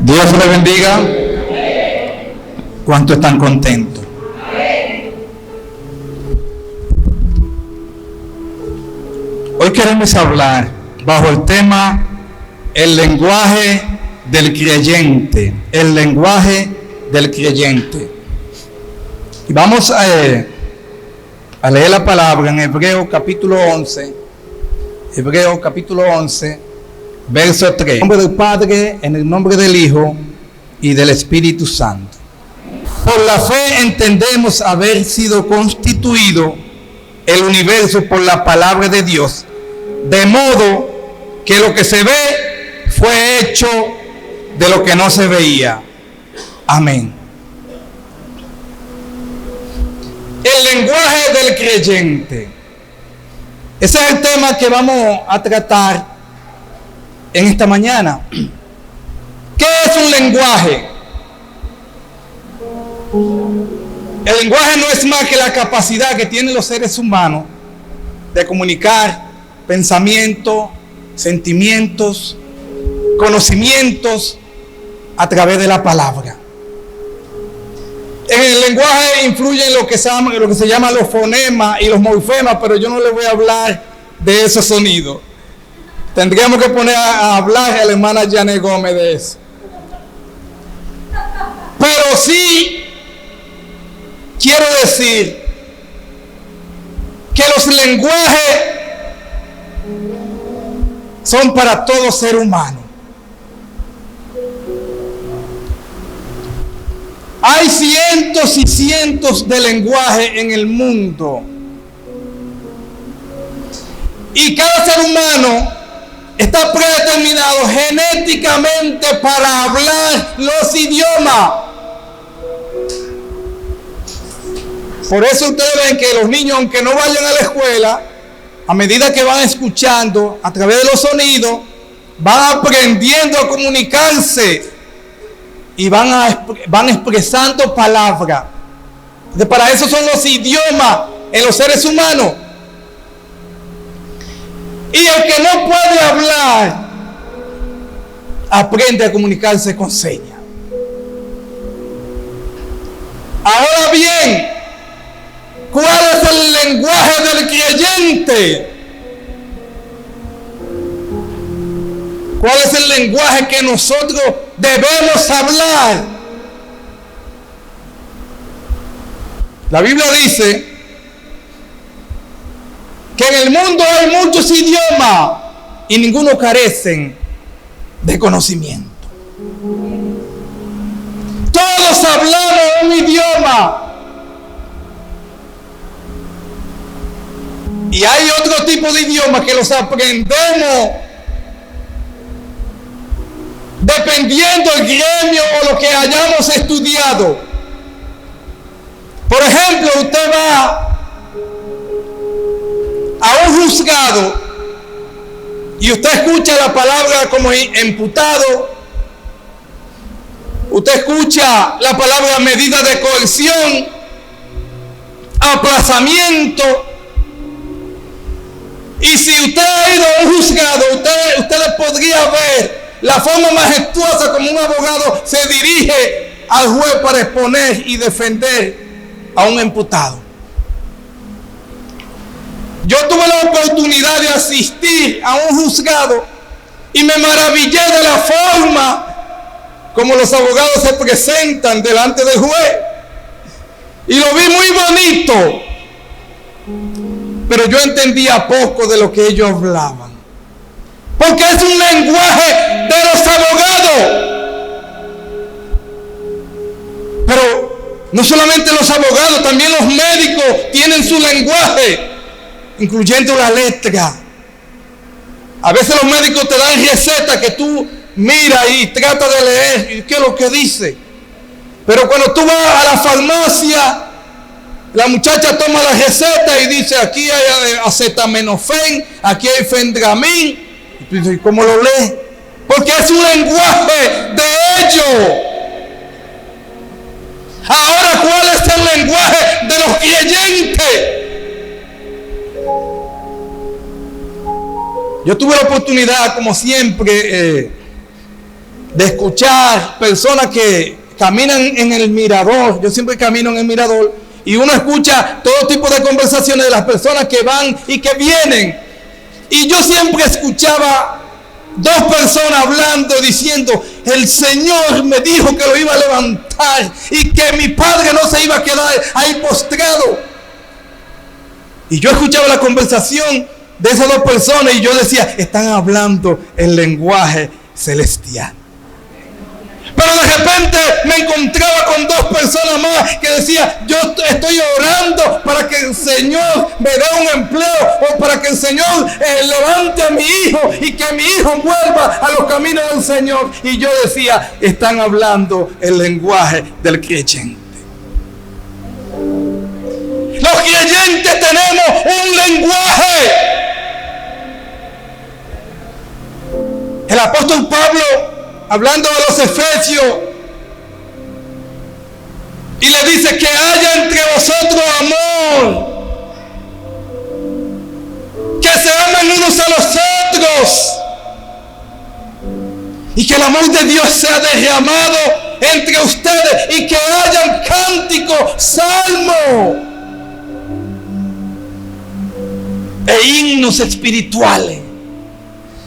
Dios le bendiga. ¿Cuántos están contentos? Hoy queremos hablar bajo el tema el lenguaje del creyente. El lenguaje del creyente. Y vamos a leer la palabra en Hebreos capítulo 11. Hebreos capítulo 11, verso 3. En el nombre del Padre, en el nombre del Hijo y del Espíritu Santo. Por la fe entendemos haber sido constituido el universo por la palabra de Dios, de modo que lo que se ve fue hecho de lo que no se veía. Amén. El lenguaje del creyente. Ese es el tema que vamos a tratar en esta mañana. ¿Qué es un lenguaje? El lenguaje no es más que la capacidad que tienen los seres humanos de comunicar pensamientos, sentimientos, conocimientos a través de la palabra. En el lenguaje influyen lo que se llama los fonemas y los morfemas, pero yo no les voy a hablar de esos sonidos. Tendríamos que poner a hablar a la hermana Janet Gómez de eso. Pero sí quiero decir que los lenguajes son para todo ser humano. Hay cientos y cientos de lenguajes en el mundo. Y cada ser humano está predeterminado genéticamente para hablar los idiomas. Por eso ustedes ven que los niños, aunque no vayan a la escuela, a medida que van escuchando a través de los sonidos, van aprendiendo a comunicarse y van expresando palabras. Para eso son los idiomas en los seres humanos. Y el que no puede hablar, aprende a comunicarse con señas. Ahora bien, ¿cuál es el lenguaje del creyente? ¿Cuál es el lenguaje que nosotros debemos hablar? La Biblia dice que en el mundo hay muchos idiomas y ninguno carecen de conocimiento. Todos hablamos un idioma. Y hay otro tipo de idiomas que los aprendemos dependiendo del gremio o lo que hayamos estudiado. Por ejemplo, usted va a un juzgado y usted escucha la palabra como imputado, usted escucha la palabra medida de coerción, aplazamiento. Y si usted ha ido a un juzgado, usted le podría ver la forma majestuosa como un abogado se dirige al juez para exponer y defender a un imputado. Yo tuve la oportunidad de asistir a un juzgado y me maravillé de la forma como los abogados se presentan delante del juez. Y lo vi muy bonito, pero yo entendía poco de lo que ellos hablaban. Porque es un lenguaje de los abogados. Pero no solamente los abogados, también los médicos tienen su lenguaje, incluyendo la letra. A veces los médicos te dan recetas que tú miras y tratas de leer qué es lo que dice. Pero cuando tú vas a la farmacia, la muchacha toma la receta y dice: aquí hay acetaminofén, aquí hay fendramin. ¿Y cómo lo lees? Porque es un lenguaje de ellos. Ahora, ¿cuál es el lenguaje de los creyentes? Yo tuve la oportunidad, como siempre, de escuchar personas que caminan en el mirador. Yo siempre camino en el mirador y uno escucha todo tipo de conversaciones de las personas que van y que vienen. Y yo siempre escuchaba dos personas hablando, diciendo: el Señor me dijo que lo iba a levantar y que mi padre no se iba a quedar ahí postrado. Y yo escuchaba la conversación de esas dos personas y yo decía: están hablando el lenguaje celestial. Pero de repente me encontraba con dos personas más que decían: yo estoy orando para que el Señor me dé un empleo, o para que el Señor levante a mi hijo y que mi hijo vuelva a los caminos del Señor. Y yo decía: están hablando el lenguaje del creyente. Los creyentes tenemos un lenguaje. El apóstol Pablo, hablando de los efesios, y le dice: que haya entre vosotros amor, que se amen unos a los otros, y que el amor de Dios sea derramado entre ustedes, y que hayan cánticos, salmos e himnos espirituales.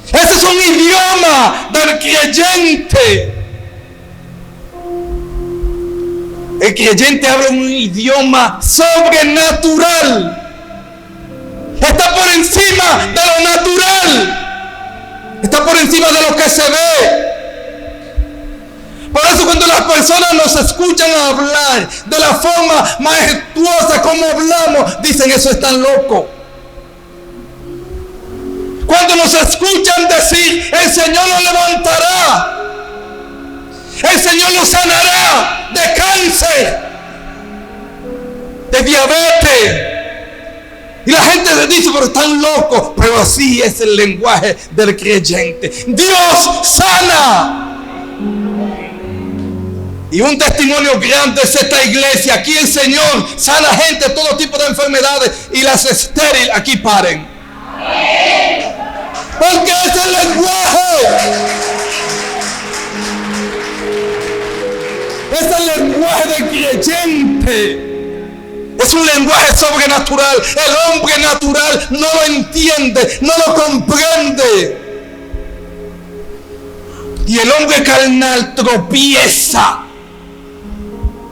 Ese es un idioma del creyente. El creyente habla un idioma sobrenatural. Está por encima de lo natural. Está por encima de lo que se ve. Por eso cuando las personas nos escuchan hablar de la forma majestuosa como hablamos, dicen: eso es tan loco. Cuando nos escuchan decir: el Señor lo levantará, el Señor lo sanará de cáncer, de diabetes, y la gente le dice: pero están locos. Pero así es el lenguaje del creyente. Dios sana. Y un testimonio grande es esta iglesia. Aquí el Señor sana gente, todo tipo de enfermedades, y las estériles aquí paren. Porque es el lenguaje. Es el lenguaje del creyente. Es un lenguaje sobrenatural. El hombre natural no lo entiende, no lo comprende. Y el hombre carnal tropieza,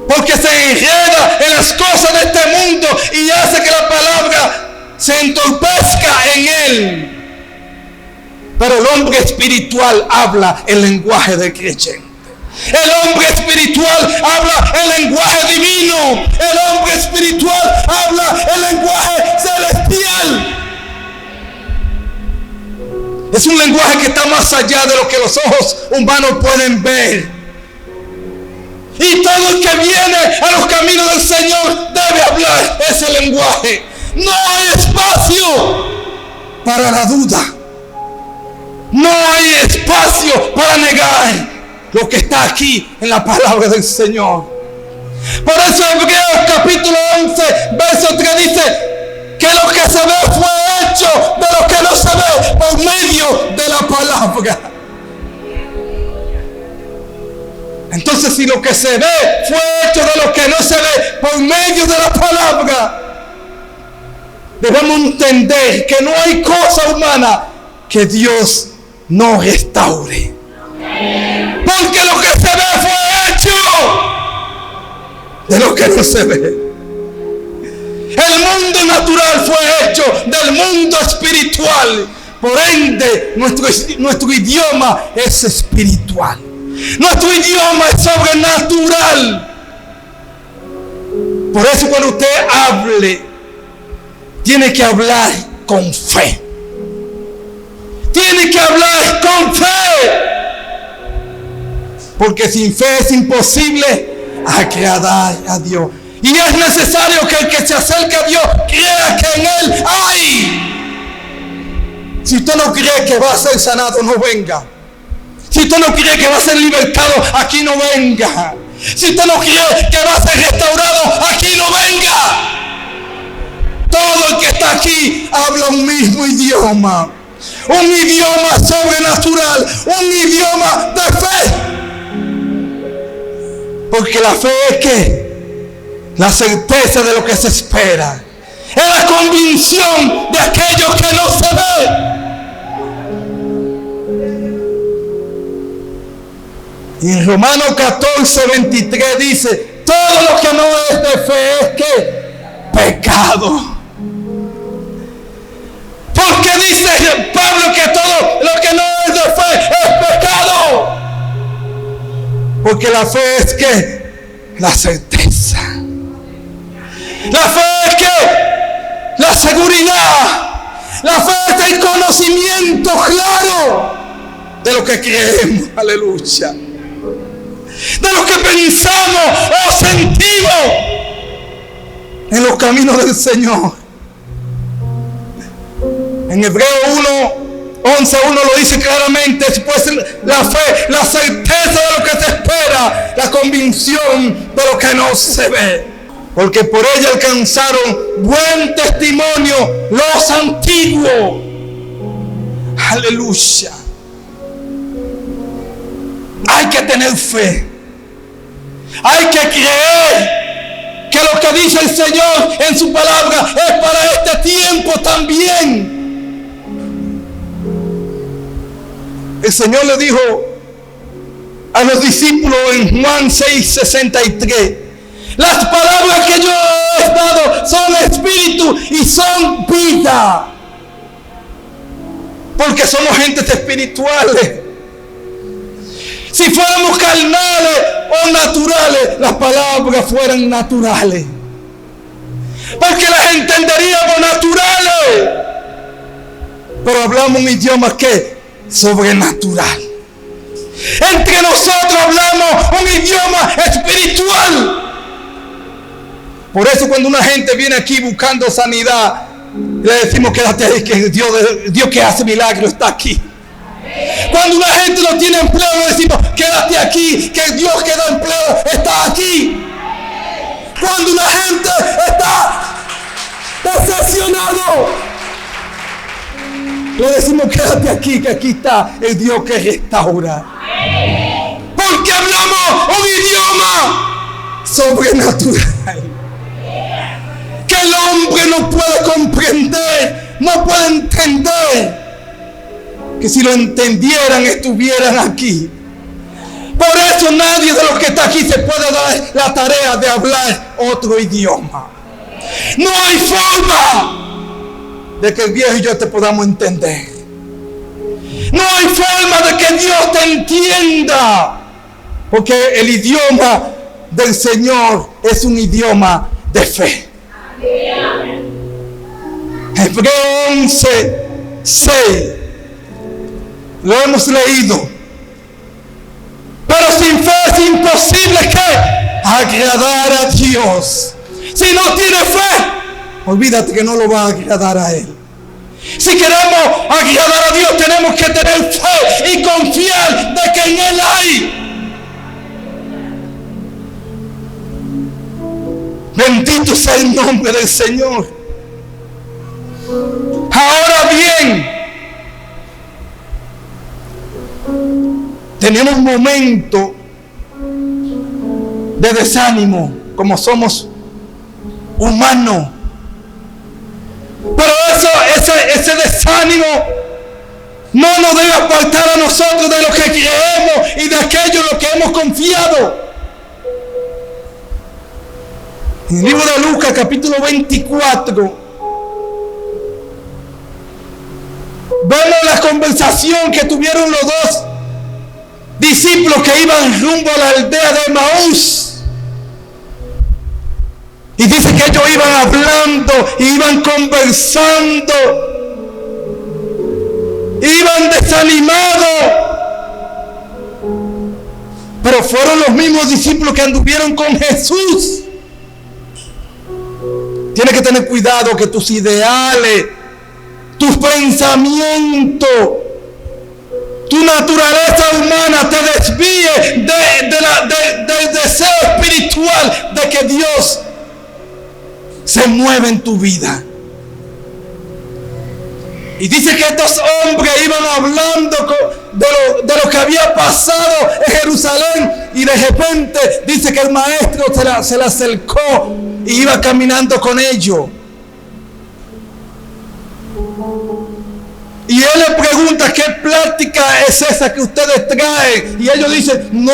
porque se enreda en las cosas de este mundo y hace que la palabra se entorpezca en él. Pero el hombre espiritual habla el lenguaje del creyente. El hombre espiritual habla el lenguaje divino. El hombre espiritual habla el lenguaje celestial. Es un lenguaje que está más allá de lo que los ojos humanos pueden ver. Y todo el que viene a los caminos del Señor debe hablar ese lenguaje. No hay espacio para la duda. No hay espacio para negar lo que está aquí en la palabra del Señor. Por eso Hebreos capítulo 11 verso 3 dice que lo que se ve fue hecho de lo que no se ve por medio de la palabra. Entonces, si lo que se ve fue hecho de lo que no se ve por medio de la palabra, debemos entender que no hay cosa humana que Dios no restaure. Porque lo que se ve fue hecho de lo que no se ve. El mundo natural fue hecho del mundo espiritual. Por ende, nuestro idioma es espiritual. Nuestro idioma es sobrenatural. Por eso cuando usted hable, tiene que hablar con fe. Tiene que hablar con fe. Porque sin fe es imposible agradar a Dios. Y es necesario que el que se acerque a Dios crea que en Él hay. Si usted no cree que va a ser sanado, no venga. Si usted no cree que va a ser libertado, aquí no venga. Si usted no cree que va a ser restaurado, aquí no venga. Todo el que está aquí habla un mismo idioma. un idioma sobrenatural, un idioma de fe. Porque la fe es que la certeza de lo que se espera, es la convicción de aquello que no se ve. Y en Romanos 14:23 dice: todo lo que no es de fe es que pecado. Porque dice Pablo que todo lo que no es de fe es pecado. Porque la fe es que la certeza. La fe es que la seguridad. La fe es el conocimiento claro de lo que creemos. Aleluya. De lo que pensamos o sentimos en los caminos del Señor. En Hebreos 1:11 lo dice claramente: pues la fe, la certeza de lo que se espera, la convicción de lo que no se ve. Porque por ella alcanzaron buen testimonio los antiguos. Aleluya. Hay que tener fe. Hay que creer que lo que dice el Señor en su palabra es para este tiempo también. El Señor le dijo a los discípulos en Juan 6:63: las palabras que yo he dado son espíritu y son vida. Porque somos gentes espirituales. Si fuéramos carnales o naturales, las palabras fueran naturales. Porque las entenderíamos naturales. Pero hablamos un idioma que sobrenatural. Entre nosotros hablamos un idioma espiritual. Por eso cuando una gente viene aquí buscando sanidad, le decimos: quédate ahí, que Dios que hace milagros está aquí. Cuando una gente no tiene empleo, le decimos: quédate aquí, que Dios que da empleo está aquí. Cuando una gente está decepcionado, le decimos: quédate aquí, que aquí está el Dios que restaura. Porque hablamos un idioma sobrenatural que el hombre no puede comprender, no puede entender. Que si lo entendieran, estuvieran aquí. Por eso nadie de los que está aquí se puede dar la tarea de hablar otro idioma. No hay forma de que el viejo y yo te podamos entender. No hay forma de que Dios te entienda. Porque el idioma del Señor es un idioma de fe. Hebreos 11:6 lo hemos leído. Pero sin fe es imposible que agradar a Dios. Si no tienes fe, olvídate que no lo va a agradar a Él. Si queremos agradar a Dios, tenemos que tener fe y confiar de que en Él hay. Bendito sea el nombre del Señor. Ahora bien, tenemos momentos de desánimo, como somos humanos. Pero ese desánimo no nos debe apartar a nosotros de lo que creemos y de aquello en lo que hemos confiado. En el libro de Lucas, capítulo 24, vemos la conversación que tuvieron los dos discípulos que iban rumbo a la aldea de Emaús. Y dice que ellos iban hablando, iban conversando, iban desanimados. Pero fueron los mismos discípulos que anduvieron con Jesús. Tienes que tener cuidado que tus ideales, tus pensamientos, tu naturaleza humana te desvíe del deseo espiritual de que Dios se mueva en tu vida. Y dice que estos hombres iban hablando de lo que había pasado en Jerusalén. Y de repente dice que el maestro se le acercó y iba caminando con ellos. Y él le pregunta: ¿qué plática es esa que ustedes traen? Y ellos dicen: no,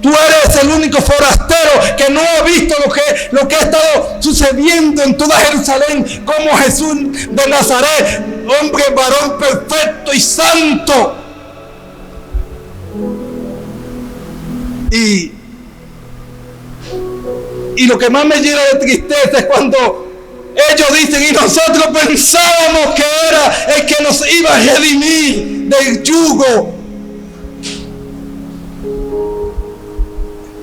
tú eres el único forastero que no ha visto lo que ha estado sucediendo en toda Jerusalén, como Jesús de Nazaret, hombre, varón perfecto y santo. Y lo que más me llena de tristeza es cuando ellos dicen: y nosotros pensábamos que era el que nos iba a redimir del yugo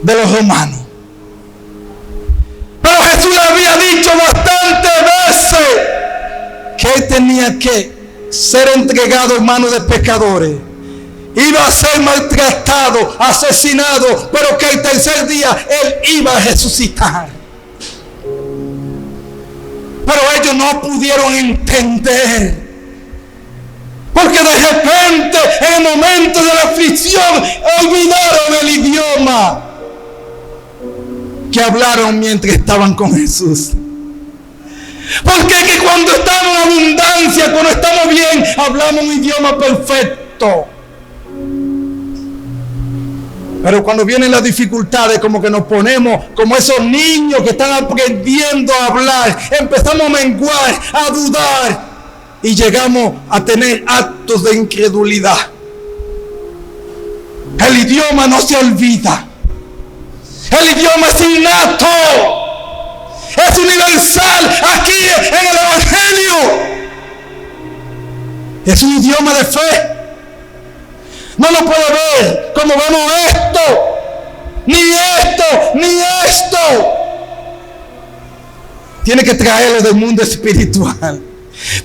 de los romanos. Pero Jesús le había dicho bastantes veces que él tenía que ser entregado en manos de pecadores, iba a ser maltratado, asesinado, pero que el tercer día él iba a resucitar. Pero ellos no pudieron entender, porque de repente, en el momento de la aflicción, olvidaron el idioma que hablaron mientras estaban con Jesús. Porque es que cuando estamos en abundancia, cuando estamos bien, hablamos un idioma perfecto. Pero cuando vienen las dificultades, como que nos ponemos como esos niños que están aprendiendo a hablar, empezamos a menguar, a dudar, y llegamos a tener actos de incredulidad. El idioma no se olvida. El idioma es innato, es universal aquí en el Evangelio. Es un idioma de fe. No lo puede ver como vemos esto, ni esto, ni esto. Tiene que traerlo del mundo espiritual.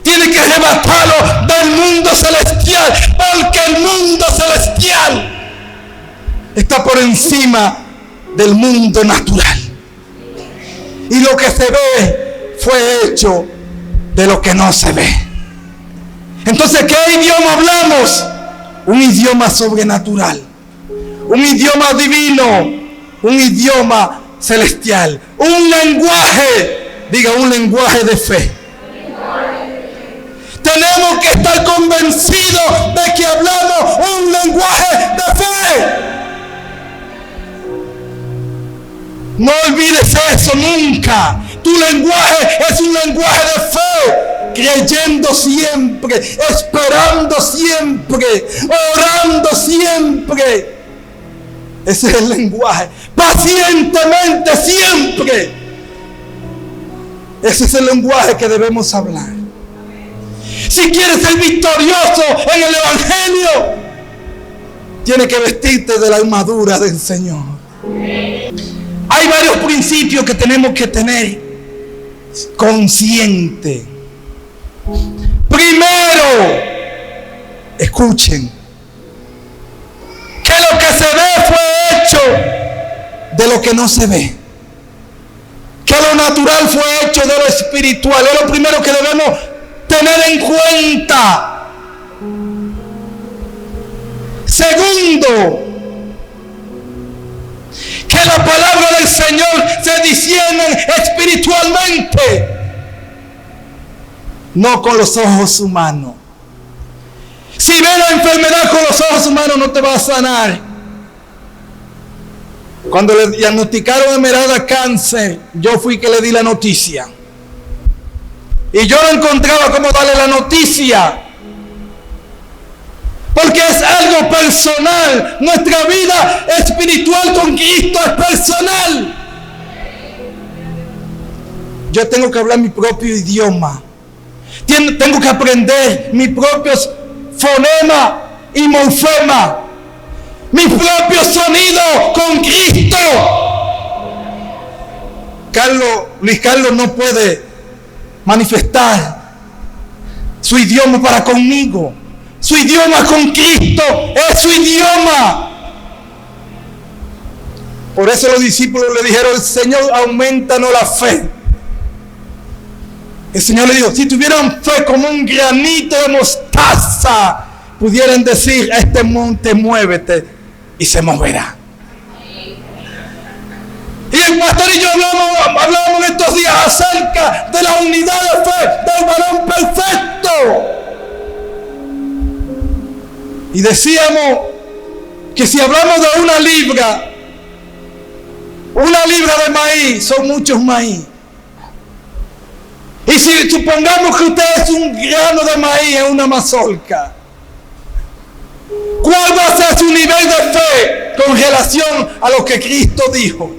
Tiene que arrebatarlo del mundo celestial, porque el mundo celestial está por encima del mundo natural. Y lo que se ve fue hecho de lo que no se ve. Entonces, ¿qué idioma hablamos? Un idioma sobrenatural, un idioma divino, un idioma celestial, un lenguaje, diga, un lenguaje de fe. Tenemos que estar convencidos de que hablamos un lenguaje de fe. No olvides eso nunca. Tu lenguaje es un lenguaje de fe. Creyendo siempre, esperando siempre, orando siempre. Ese es el lenguaje. Pacientemente siempre. Ese es el lenguaje que debemos hablar. Si quieres ser victorioso en el Evangelio, tienes que vestirte de la armadura del Señor. Hay varios principios que tenemos que tener consciente. Primero, escuchen, que lo que se ve fue hecho de lo que no se ve. Que lo natural fue hecho de lo espiritual. Es lo primero que debemos tener en cuenta. Segundo, que la palabra del Señor se discierne espiritualmente, no con los ojos humanos. Si ves la enfermedad con los ojos humanos, no te va a sanar. Cuando le diagnosticaron a Esmeralda cáncer, yo fui que le di la noticia. Y yo no encontraba cómo darle la noticia, porque es algo personal. Nuestra vida espiritual con Cristo es personal. Yo tengo que hablar mi propio idioma. Tengo que aprender mis propios fonemas y morfemas, mis propios sonidos con Cristo. Luis Carlos no puede manifestar su idioma para conmigo. Su idioma con Cristo es su idioma. Por eso los discípulos le dijeron: Señor, aumentanos la fe. El Señor le dijo, si tuvieran fe como un granito de mostaza, pudieran decir a este monte, muévete, y se moverá. Y el pastor y yo hablamos estos días acerca de la unidad de fe del varón perfecto. Y decíamos que si hablamos de una libra de maíz, son muchos maíz. Y si supongamos que usted es un grano de maíz en una mazorca, ¿cuál va a ser su nivel de fe con relación a lo que Cristo dijo?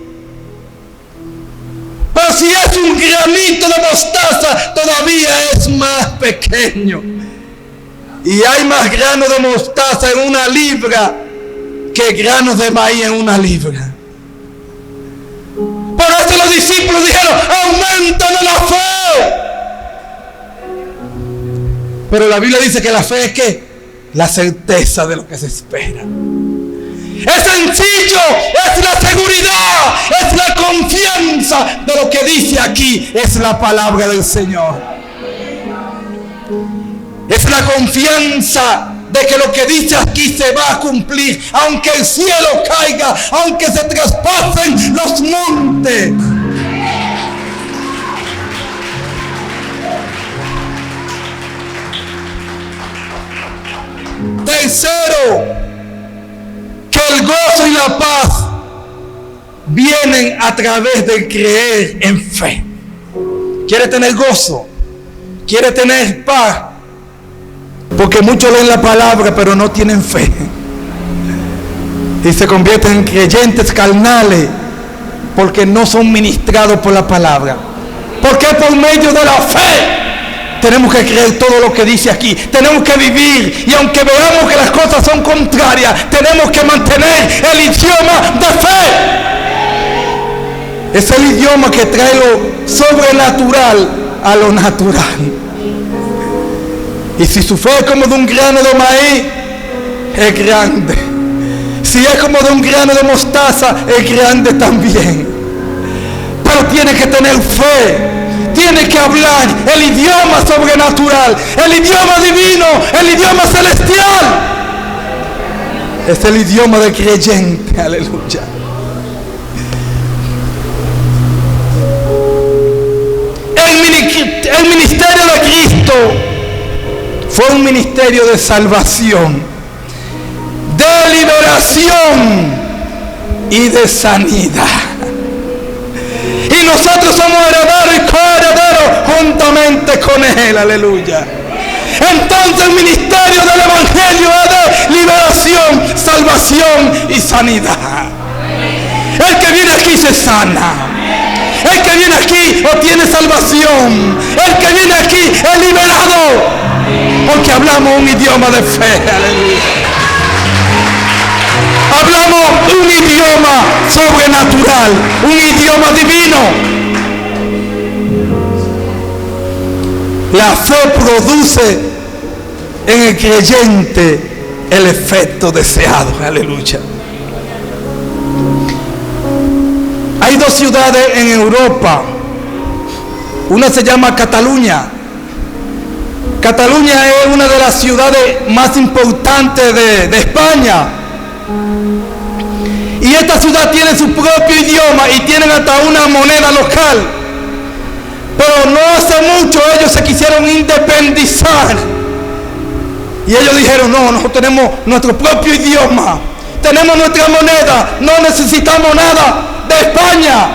Pero si es un granito de mostaza, todavía es más pequeño. Y hay más granos de mostaza en una libra que granos de maíz en una libra. Por eso los discípulos dijeron, aumenten la fe. Pero la Biblia dice que la fe es que la certeza de lo que se espera. Es sencillo, es la seguridad, es la confianza de lo que dice aquí, es la palabra del Señor. Es la confianza de que lo que dice aquí se va a cumplir, aunque el cielo caiga, aunque se traspasen los montes. Tercero, que el gozo y la paz vienen a través de creer en fe. ¿Quiere tener gozo? ¿Quiere tener paz? Porque muchos leen la palabra pero no tienen fe. Y se convierten en creyentes carnales porque no son ministrados por la palabra. Porque por medio de la fe tenemos que creer todo lo que dice aquí. Tenemos que vivir. Y aunque veamos que las cosas son contrarias, tenemos que mantener el idioma de fe. Es el idioma que trae lo sobrenatural a lo natural. Y si su fe es como de un grano de maíz, es grande. Si es como de un grano de mostaza, es grande también. Pero tiene que tener fe. Tiene que hablar el idioma sobrenatural, el idioma divino, el idioma celestial. Es el idioma del creyente, aleluya. El ministerio de Cristo fue un ministerio de salvación, de liberación y de sanidad. Y nosotros somos herederos y coherederos juntamente con Él, aleluya. Entonces el ministerio del Evangelio es de liberación, salvación y sanidad. El que viene aquí se sana. El que viene aquí obtiene salvación. El que viene aquí es liberado. Porque hablamos un idioma de fe, aleluya. Hablamos un idioma sobrenatural, un idioma divino. La fe produce en el creyente el efecto deseado, aleluya. Hay dos ciudades en Europa. Una se llama Cataluña. Cataluña es una de las ciudades más importantes de España. Y esta ciudad tiene su propio idioma y tienen hasta una moneda local. Pero no hace mucho ellos se quisieron independizar. Y ellos dijeron, no, nosotros tenemos nuestro propio idioma. Tenemos nuestra moneda. No necesitamos nada de España.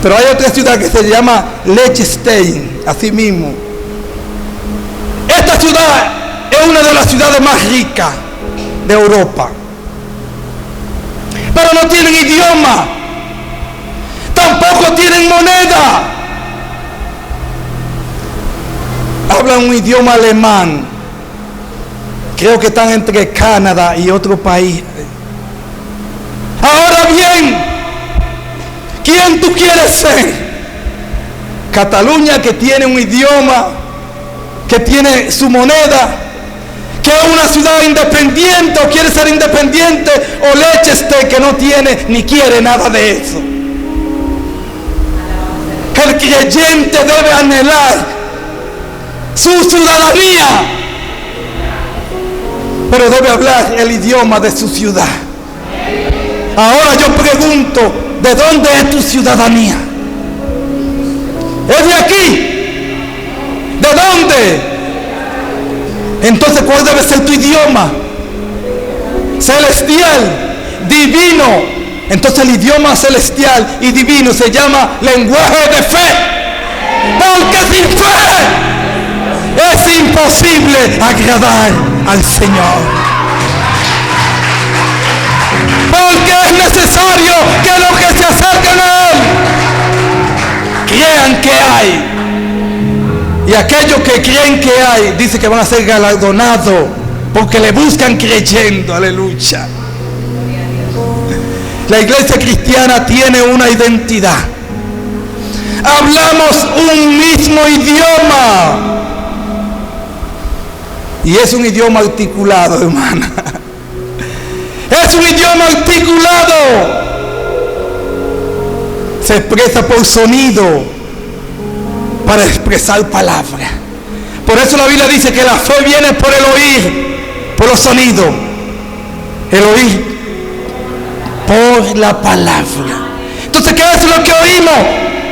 Pero hay otra ciudad que se llama Liechtenstein, así mismo. Esta ciudad es una de las ciudades más ricas de Europa. Pero no tienen idioma. Tampoco tienen moneda. Hablan un idioma alemán. Creo que están entre Canadá y otro país. Ahora bien, ¿quién tú quieres ser? Cataluña, que tiene un idioma, que tiene su moneda, que es una ciudad independiente o quiere ser independiente, o Liechtenstein, que no tiene ni quiere nada de eso. El creyente debe anhelar su ciudadanía, pero debe hablar el idioma de su ciudad. Ahora yo pregunto, ¿de dónde es tu ciudadanía? ¿Es de aquí? ¿De dónde? Entonces, ¿cuál debe ser tu idioma? Celestial, divino. Entonces el idioma celestial y divino se llama lenguaje de fe. Porque sin fe es imposible agradar al Señor. Porque es necesario que los que se acerquen a Él crean que hay. Y aquellos que creen que hay, dice que van a ser galardonados porque le buscan creyendo. Aleluya. La iglesia cristiana tiene una identidad. Hablamos un mismo idioma. Y es un idioma articulado, hermana. Es un idioma articulado. Se expresa por sonido para expresar palabras. Por eso la Biblia dice que la fe viene por el oír, por los sonidos. El oír por la palabra. Entonces, ¿qué es lo que oímos?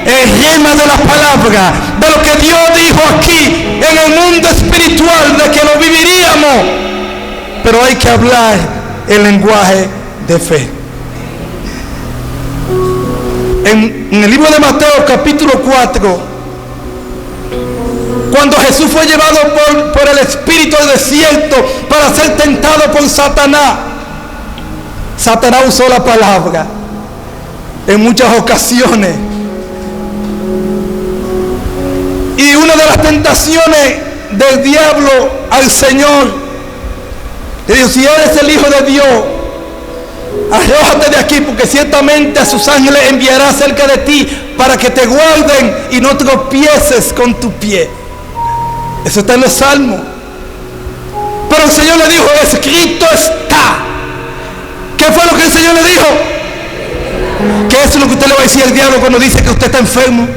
El rema de la palabra, de lo que Dios dijo aquí en el mundo espiritual, de que lo viviríamos. Pero hay que hablar el lenguaje de fe. En el libro de Mateo capítulo 4, cuando Jesús fue llevado por el Espíritu al desierto para ser tentado por Satanás, Satanás usó la palabra en muchas ocasiones. Y una de las tentaciones del diablo al Señor, le dijo: si eres el Hijo de Dios, arrójate de aquí, porque ciertamente a sus ángeles enviará cerca de ti para que te guarden y no tropieces con tu pie. Eso está en los Salmos. Pero el Señor le dijo: escrito está. ¿Qué fue lo que el Señor le dijo? ¿Qué es lo que usted le va a decir al diablo cuando dice que usted está enfermo?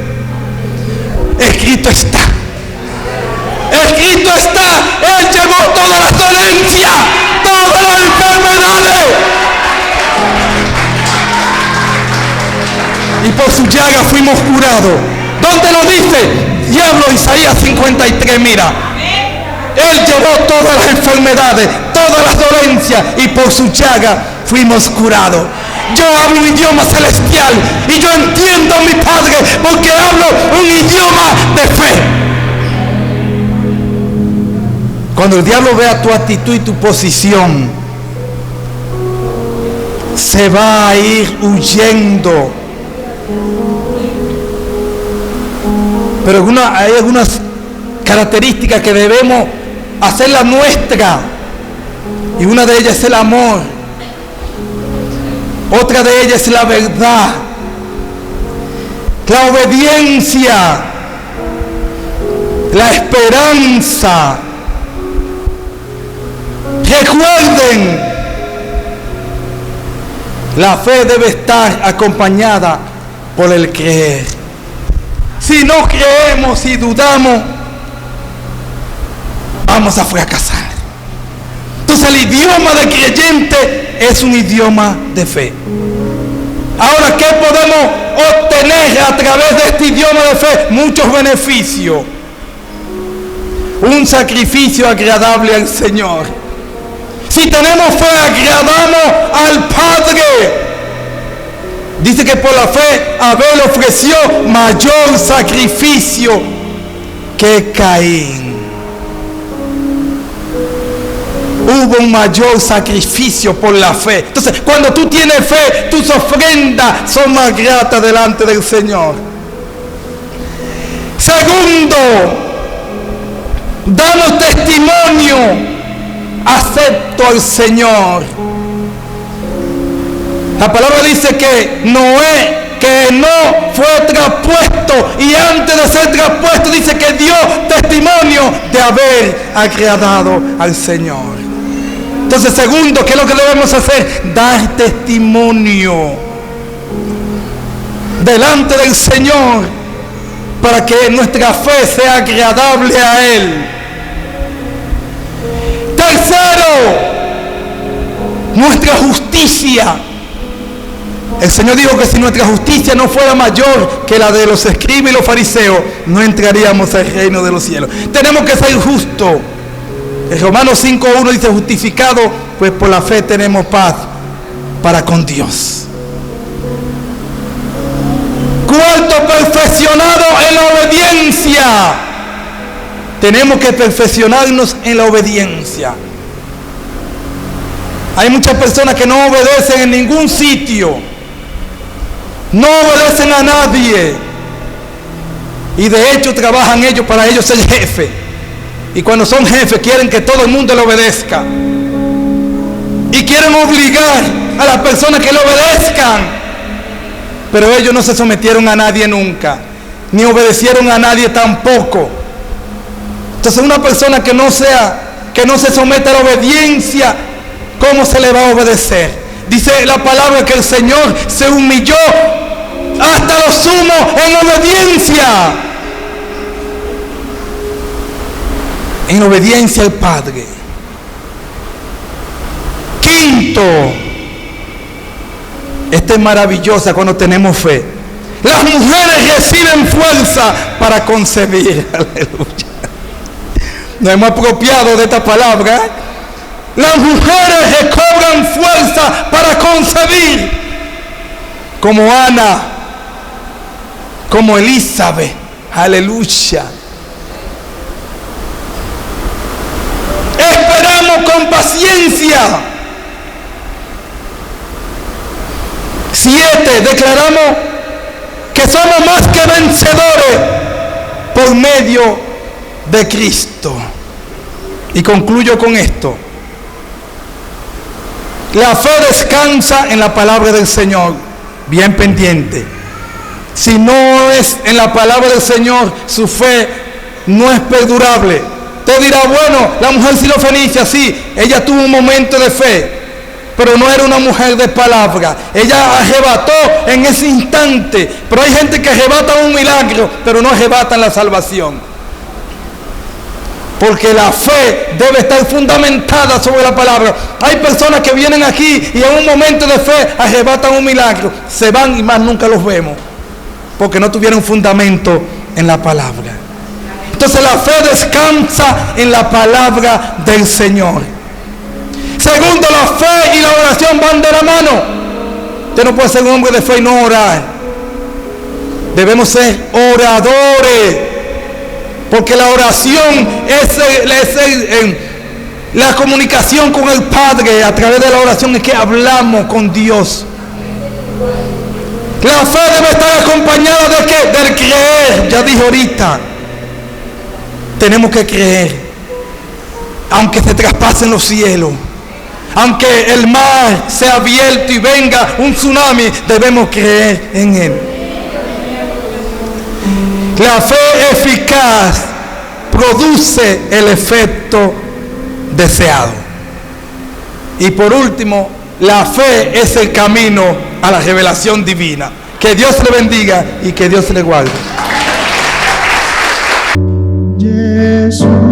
Escrito está. Escrito está. Él llevó todas las dolencias, todas las enfermedades. Y por su llaga fuimos curados. ¿Dónde lo dice? Diablo, Isaías 53, mira. Él llevó todas las enfermedades, todas las dolencias, y por su llaga fuimos curados. Yo hablo un idioma celestial y yo entiendo a mi Padre porque hablo un idioma de fe. Cuando el diablo vea tu actitud y tu posición, se va a ir huyendo. Pero hay algunas características que debemos hacerla nuestra, y una de ellas es el amor, otra de ellas es la verdad, la obediencia, la esperanza. Recuerden, la fe debe estar acompañada por el creer. Si no creemos y dudamos, vamos a fracasar. Entonces el idioma del creyente es un idioma de fe. Ahora, ¿qué podemos obtener a través de este idioma de fe? Muchos beneficios. Un sacrificio agradable al Señor. Si tenemos fe, agradamos al Padre. Dice que por la fe Abel ofreció mayor sacrificio que Caín. Hubo un mayor sacrificio por la fe. Entonces, cuando tú tienes fe, tus ofrendas son más gratas delante del Señor. Segundo, damos testimonio. Acepto al Señor. La palabra dice que Noé, que no fue traspuesto, y antes de ser traspuesto dice que dio testimonio de haber agradado al Señor. Entonces, segundo, ¿qué es lo que debemos hacer? Dar testimonio delante del Señor. para que nuestra fe sea agradable a Él. Tercero, nuestra justicia. El Señor dijo que si nuestra justicia no fuera mayor que la de los escribas y los fariseos, no entraríamos al reino de los cielos. Tenemos que ser justos. En Romanos 5:1 dice: justificado, pues por la fe tenemos paz para con Dios. Cuarto, perfeccionado en la obediencia. Tenemos que perfeccionarnos en la obediencia. Hay muchas personas que no obedecen en ningún sitio. No obedecen a nadie. Y de hecho trabajan ellos para ellos ser jefe. Y cuando son jefes quieren que todo el mundo le obedezca. Y quieren obligar a las personas que le obedezcan. Pero ellos no se sometieron a nadie nunca. Ni obedecieron a nadie tampoco. Entonces una persona que no se somete a la obediencia, ¿cómo se le va a obedecer? Dice la palabra que el Señor se humilló hasta lo sumo en obediencia. En obediencia al Padre. Quinto, esta es maravillosa cuando tenemos fe. Las mujeres reciben fuerza para concebir. Aleluya. Nos hemos apropiado de esta palabra. Las mujeres recobran fuerza para concebir. Como Ana, como Elizabeth. Aleluya. Esperamos con paciencia. 7. Declaramos que somos más que vencedores por medio de Cristo. Y concluyo con esto. La fe descansa en la palabra del Señor. Bien pendiente. Si no es en la palabra del Señor, su fe no es perdurable. Usted dirá, bueno, la mujer sirofenicia, sí, ella tuvo un momento de fe, pero no era una mujer de palabra. Ella arrebató en ese instante. Pero hay gente que arrebata un milagro, pero no arrebatan la salvación. Porque la fe debe estar fundamentada sobre la palabra. Hay personas que vienen aquí y en un momento de fe arrebatan un milagro, se van y más nunca los vemos, porque no tuvieron fundamento en la palabra. Entonces la fe descansa en la palabra del Señor. Segundo, la fe y la oración van de la mano. Usted no puede ser un hombre de fe y no orar. Debemos ser oradores. Porque la oración es la comunicación con el Padre. A través de la oración es que hablamos con Dios. La fe debe estar acompañada de ¿qué? Del creer. Ya dije ahorita. Tenemos que creer. Aunque se traspasen los cielos. Aunque el mar sea abierto y venga un tsunami, debemos creer en Él. La fe eficaz produce el efecto deseado. Y por último, la fe es el camino a la revelación divina. Que Dios le bendiga y que Dios le guarde. Jesús.